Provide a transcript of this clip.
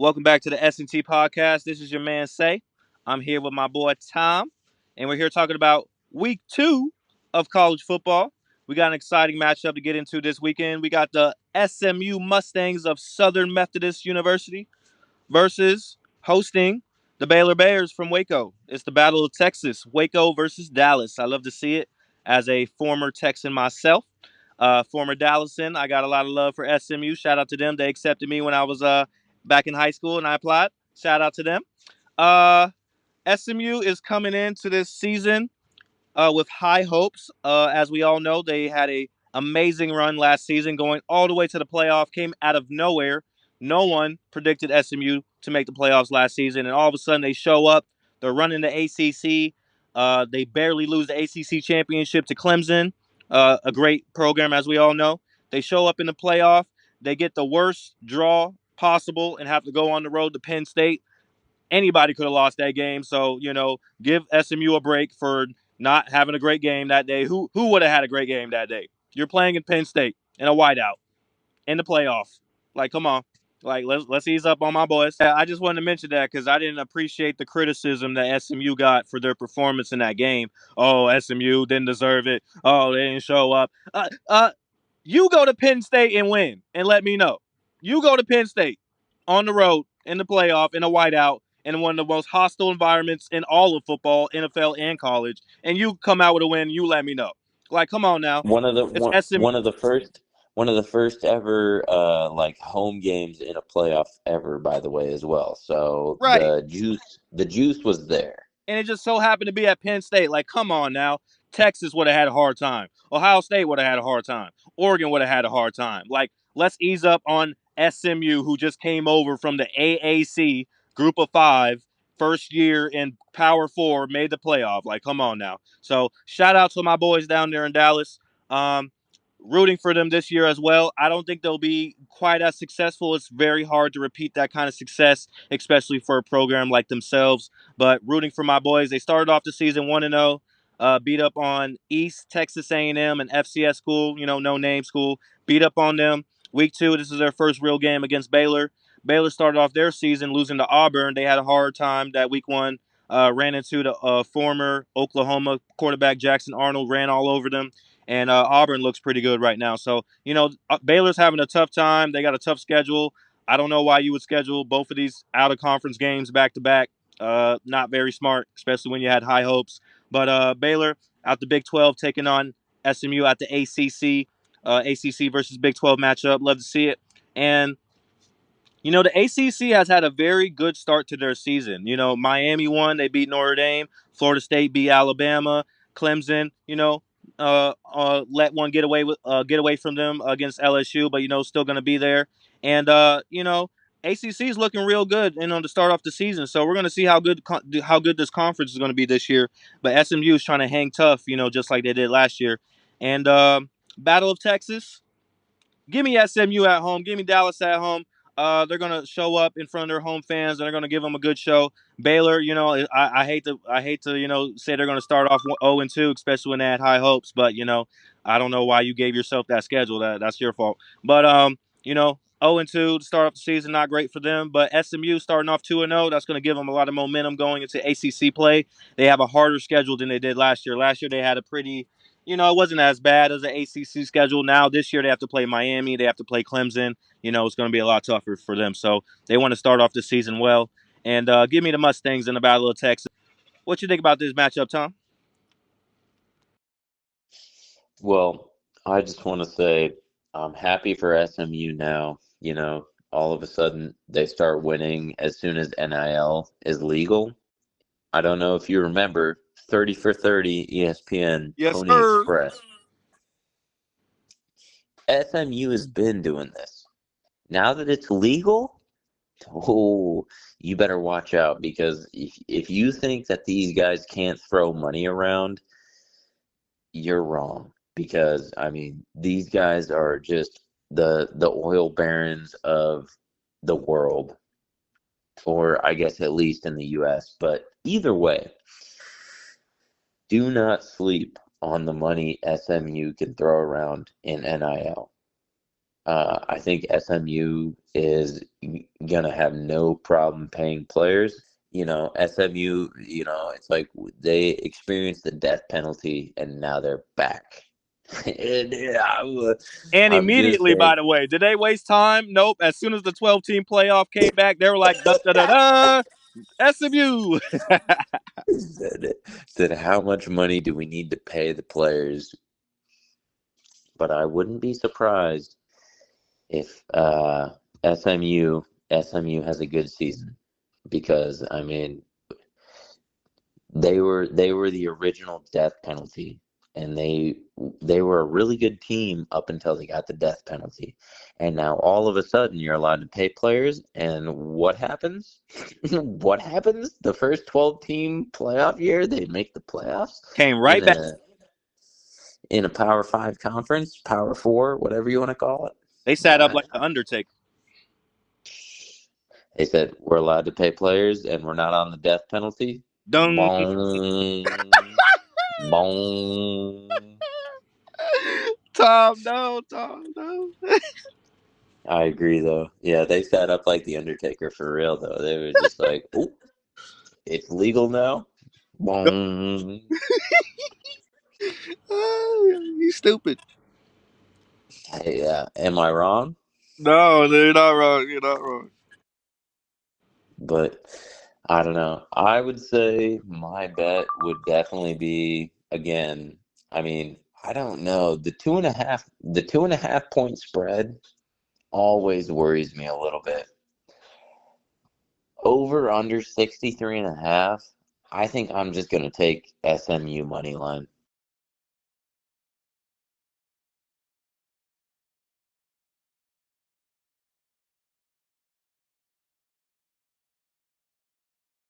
Welcome back to the S&T podcast. This is your man Say. I'm here with my boy Tom, and we're here talking about week 2 of college football. We got an exciting matchup to get into this weekend. We got the SMU Mustangs of Southern Methodist University versus hosting the Baylor Bears from Waco. It's the Battle of Texas, Waco versus Dallas. I love to see it as a former Texan myself. Former Dallasan, I got a lot of love for SMU. Shout out to them. They accepted me when I was back in high school and I applied. Shout out to them. Uh, SMU is coming into this season with high hopes. As we all know, they had a amazing run last season, going all the way to the playoff. Came out of nowhere. No one predicted SMU to make the playoffs last season, and all of a sudden they show up. They're running the ACC. They barely lose the ACC championship to Clemson, a great program as we all know. They show up in the playoff. They get the worst draw possible and have to go on the road to Penn State. Anybody could have lost that game. So, give SMU a break for not having a great game that day. Who would have had a great game that day? You're playing in Penn State in a whiteout in the playoffs. Like, come on. Like, let's ease up on my boys. I just wanted to mention that because I didn't appreciate the criticism that SMU got for their performance in that game. Oh, SMU didn't deserve it. Oh, they didn't show up. You go to Penn State and win, and let me know. You go to Penn State on the road in the playoff in a whiteout in one of the most hostile environments in all of football, NFL and college, and you come out with a win. You let me know. Like, come on now. One of the It's one SMU. one of the first ever like home games in a playoff ever, by the way, as well. So Right. the juice was there. And it just so happened to be at Penn State. Like, come on now. Texas would have had a hard time. Ohio State would have had a hard time. Oregon would have had a hard time. Like, let's ease up on SMU, who just came over from the AAC Group of Five, first year in Power Four, made the playoff. Like, come on now. So, shout out to my boys down there in Dallas. Um, Rooting for them this year as well. I don't think they'll be quite as successful. It's very hard to repeat that kind of success, especially for a program like themselves. But rooting for my boys. They started off the season 1-0, beat up on East Texas A&M, an FCS school, no name school. Beat up on them. Week 2, this is their first real game against Baylor. Baylor started off their season losing to Auburn. They had a hard time that week 1. Ran into the former Oklahoma quarterback Jackson Arnold, ran all over them. And Auburn looks pretty good right now. So, Baylor's having a tough time. They got a tough schedule. I don't know why you would schedule both of these out of conference games back to back. Not very smart, especially when you had high hopes. But Baylor out the Big 12 taking on SMU at the ACC, ACC versus Big 12 matchup. Love to see it. And the ACC has had a very good start to their season. Miami won; they beat Notre Dame. Florida State beat Alabama. Clemson, let one get away from them against LSU, but still going to be there. And ACC is looking real good, to start off the season. So we're going to see how good this conference is going to be this year. But SMU is trying to hang tough, just like they did last year. And Battle of Texas. Give me SMU at home. Give me Dallas at home. They're gonna show up in front of their home fans, and they're gonna give them a good show. Baylor, I hate to say they're gonna start off 0-2, especially when they had high hopes. But I don't know why you gave yourself that schedule. That's your fault. But 0-2 to start off the season, not great for them. But SMU starting off 2-0, that's gonna give them a lot of momentum going into ACC play. They have a harder schedule than they did last year. Last year they had a pretty it wasn't as bad as the ACC schedule. Now, this year, they have to play Miami. They have to play Clemson. It's going to be a lot tougher for them. So they want to start off the season well. And give me the Mustangs in the Battle of Texas. What you think about this matchup, Tom? Well, I just want to say I'm happy for SMU now. All of a sudden they start winning as soon as NIL is legal. I don't know if you remember 30 for 30 ESPN Yes, Pony sir. Express. SMU has been doing this. Now that it's legal, oh, you better watch out because if you think that these guys can't throw money around, you're wrong. Because I mean, these guys are just the oil barons of the world, or I guess at least in the US. But either way, do not sleep on the money SMU can throw around in NIL. I think SMU is gonna have no problem paying players. SMU, it's like they experienced the death penalty and now they're back. And And I'm just immediately, by saying the way, did they waste time? Nope. As soon as the 12-team playoff came back, they were like, da da da da, SMU. said how much money do we need to pay the players? But I wouldn't be surprised if SMU has a good season because I mean they were the original death penalty, and they were a really good team up until they got the death penalty, and now all of a sudden you're allowed to pay players, and what happens? What happens? The first 12-team playoff year, they make the playoffs Came in right back. a Power Five conference, Power Four, whatever you want to call it. They sat up like the Undertaker. They said we're allowed to pay players, and we're not on the death penalty. Dung. Bong, bong. Tom, no, Tom, no. I agree, though. Yeah, they sat up like the Undertaker for real, though. They were just like, "Oh, it's legal now." Bong. He's stupid. Hey, am I wrong? No, you're not wrong. You're not wrong. But I don't know. I would say my bet would definitely be again. I mean, I don't know. The 2.5 point spread always worries me a little bit. Over under 63.5. I think I'm just gonna take SMU money line.